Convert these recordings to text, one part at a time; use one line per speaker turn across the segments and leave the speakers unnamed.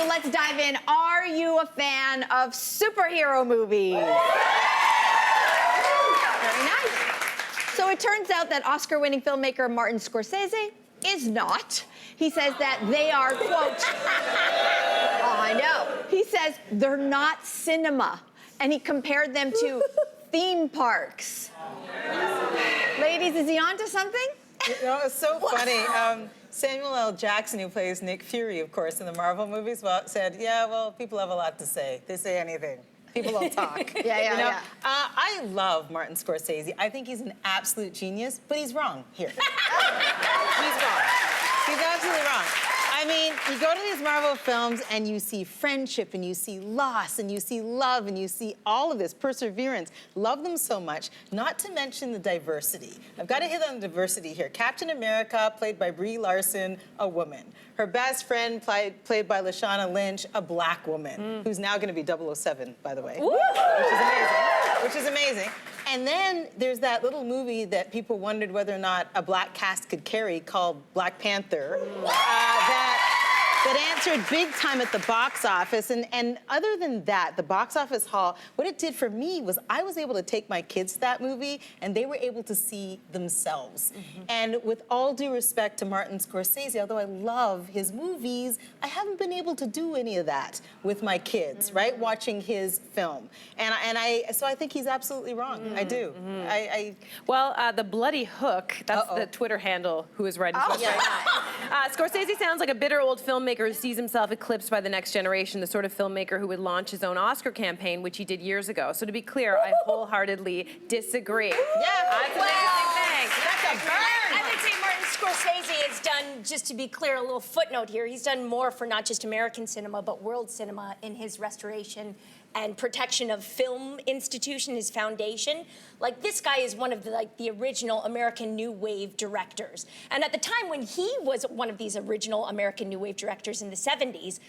so let's dive in. Are you a fan of superhero movies? Very nice. So it turns out that Oscar-winning filmmaker Martin Scorsese is not. He says that they are, quote, oh, I know. He says they're not cinema, and he compared them to theme parks. Ladies, is he onto something?
You know, it's so funny. Samuel L. Jackson, who plays Nick Fury, of course, in the Marvel movies, said, yeah, well, people have a lot to say. They say anything. People don't talk.
Yeah.
I love Martin Scorsese. I think he's an absolute genius, but he's wrong here. He's wrong. He's absolutely wrong. I mean, you go to these Marvel films and you see friendship and you see loss and you see love and you see all of this perseverance. Love them so much, not to mention the diversity. I've got to hit on the diversity here. Captain America, played by Brie Larson, a woman. Her best friend, played by Lashana Lynch, a black woman, who's now going to be 007, by the way, which is amazing. And then there's that little movie that people wondered whether or not a black cast could carry called Black Panther, that answered big time at the box office. And other than that, the box office haul, what it did for me was I was able to take my kids to that movie and they were able to see themselves. And with all due respect to Martin Scorsese, although I love his movies, I haven't been able to do any of that with my kids, right? Watching his film. So I think he's absolutely wrong. I do.
Well, the Bloody Hook, that's the Twitter handle who is writing to us right now. Scorsese sounds like a bitter old filmmaker who sees himself eclipsed by the next generation, the sort of filmmaker who would launch his own Oscar campaign, which he did years ago. So to be clear, I wholeheartedly disagree.
Yeah,
that's an interesting thing.
That's a burn.
I would say Martin Scorsese has done, just to be clear, a little footnote here, he's done more for not just American cinema, but world cinema in his restoration and protection of film institution, his foundation. Like, this guy is one of the original American New Wave directors. And at the time when he was one of these original American New Wave directors in the 70s,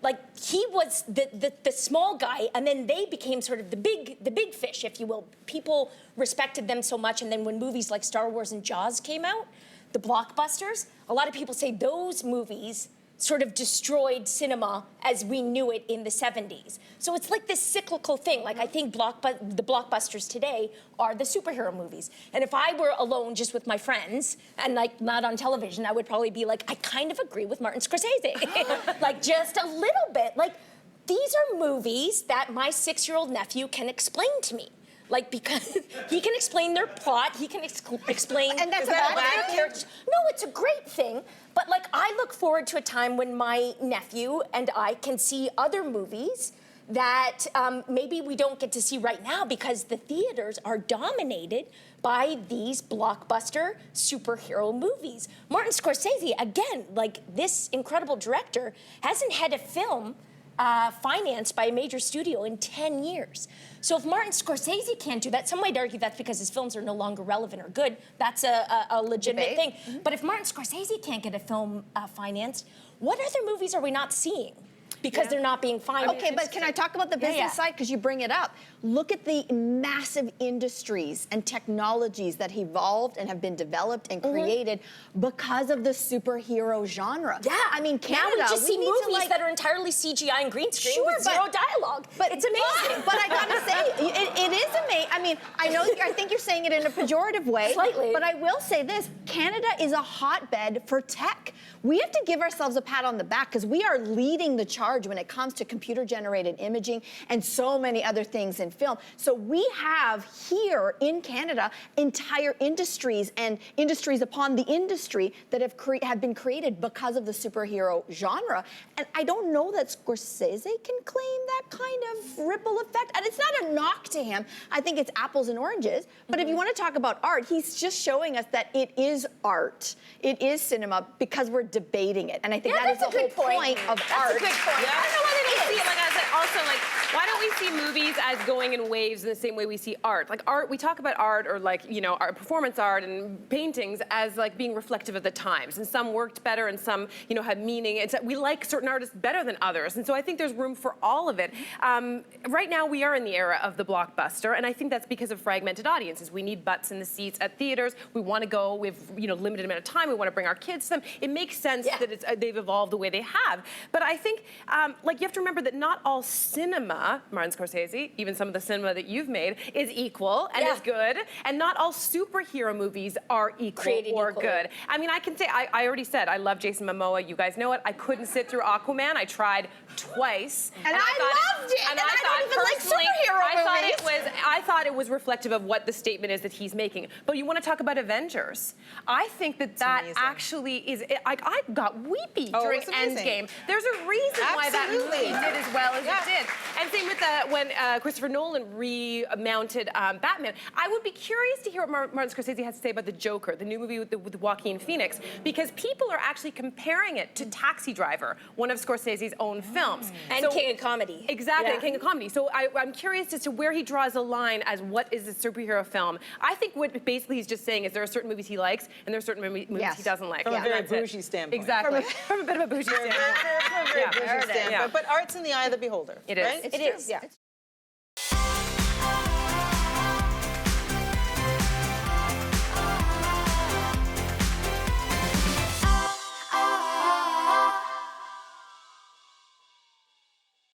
like, he was the small guy, and then they became sort of the big fish, if you will. People respected them so much, and then when movies like Star Wars and Jaws came out, the blockbusters, a lot of people say those movies sort of destroyed cinema as we knew it in the 70s. So it's like this cyclical thing. Like, I think the blockbusters today are the superhero movies. And if I were alone just with my friends and like not on television, I would probably be like, I kind of agree with Martin Scorsese. Like, just a little bit. Like, these are movies that my 6-year-old nephew can explain to me. Like, because he can explain their plot, he can explain...
And that's a bad thing?
No, it's a great thing. But, like, I look forward to a time when my nephew and I can see other movies that maybe we don't get to see right now because the theaters are dominated by these blockbuster superhero movies. Martin Scorsese, again, like this incredible director, hasn't had a film financed by a major studio in 10 years. So if Martin Scorsese can't do that, some might argue that's because his films are no longer relevant or good. That's a legitimate thing. But if Martin Scorsese can't get a film financed, what other movies are we not seeing? Because they're not being financed.
Okay, but can I talk about the business side? Because you bring it up. Look at the massive industries and technologies that evolved and have been developed and created because of the superhero genre.
Yeah.
I mean, Canada,
now we just see movies that are entirely CGI and green screen with zero dialogue. But it's amazing.
But I gotta say, it is amazing. I mean, I think you're saying it in a pejorative way.
Slightly.
But I will say this, Canada is a hotbed for tech. We have to give ourselves a pat on the back because we are leading the charge when it comes to computer-generated imaging and so many other things in film. So we have here in Canada entire industries and industries upon the industry that have been created because of the superhero genre. And I don't know that Scorsese can claim that kind of ripple effect. And it's not a knock to him. I think it's apples and oranges. But if you want to talk about art, he's just showing us that it is art. It is cinema because we're debating it. And I think that is the whole point of art.
That's a good point.
I don't know why they don't see it. Like I said, also, like, why don't we see movies as going in waves in the same way we see art? Like art, we talk about art or like, you know, art, performance art and paintings as like being reflective of the times. And some worked better and some, you know, had meaning. And so we like certain artists better than others. And so I think there's room for all of it. Right now we are in the era of the blockbuster, and I think that's because of fragmented audiences. We need butts in the seats at theaters. We want to go with, you know, limited amount of time. We want to bring our kids to them. It makes sense that they've evolved the way they have. But I think, like, you have to remember that not all cinema, Martin Scorsese, even some of the cinema that you've made, is equal and is good. And not all superhero movies are equal or good. I mean, I can say, I already said, I love Jason Momoa. You guys know it. I couldn't sit through Aquaman. I tried twice.
And I loved it. And I don't even like superhero movies.
I thought it was reflective of what the statement is that he's making. But you want to talk about Avengers? I think that actually is, I got weepy during Endgame. There's a reason why that movie did as well as it did. And same with when Christopher Nolan remounted Batman. I would be curious to hear what Martin Scorsese has to say about the Joker, the new movie with Joaquin Phoenix, because people are actually comparing it to Taxi Driver, one of Scorsese's own films.
And King of Comedy.
Exactly, and King of Comedy. So I'm curious as to where he draws a line as what is a superhero film. I think what basically he's just saying is there are certain movies he likes and there are certain movies he doesn't like.
From a very bougie standpoint.
Exactly. From a bit of a bougie standpoint.
From a very bougie standpoint. But art's in the eye of the beholder.
It is.
Right?
It is.